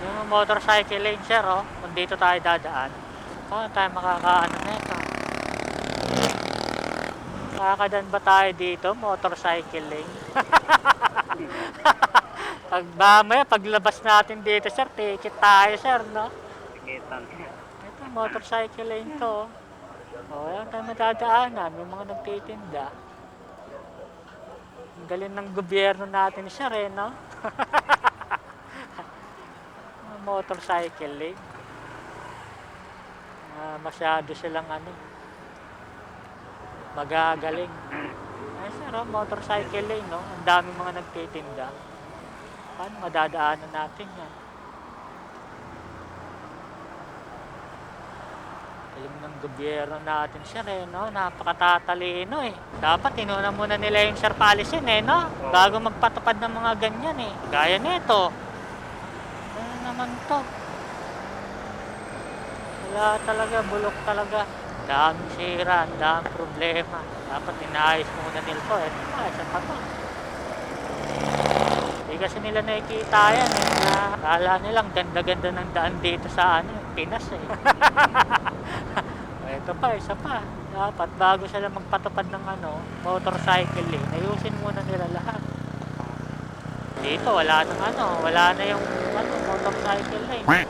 Yung motorcycle lane, sir, oh. Kung dito tayo dadaan. Paano tayo makakaano nito? Makakadan ba tayo dito? Motorcycle lane. Pag mamaya, paglabas natin dito, sir, ticket tayo, sir, no? Tikitan. Ito, motorcycle lane to. Oh, yan tayo madadaanan. May mga nagtitinda. Ang galing ng gobyerno natin, sir, eh, no? Motorcycle lane. Masyado silang magagaling. Ay, sir, oh, motorcycle lane, no? Ang daming mga nagtitinda. Paano madadaanan natin yan? Alam ng gobyerno natin, sir, eh, no? Napakatatalino, eh. Dapat inuna muna nila yung sir policy, eh, no? Bago magpatupad ng mga ganyan, eh. Gaya nito. Ano naman to? Wala talaga, bulok talaga. Daming sira, daming problema. Dapat inayos muna nila to, eh. Isa pa to. Hindi kasi nila nakikita yan, eh. Kala nilang ganda-ganda ng daan dito sa Pinas, eh. Ito pa, isa pa. Dapat bago sila magpatupad ng motorcycle lane, ayusin muna nila lahat. Dito wala nang wala na yung motorcycle lane.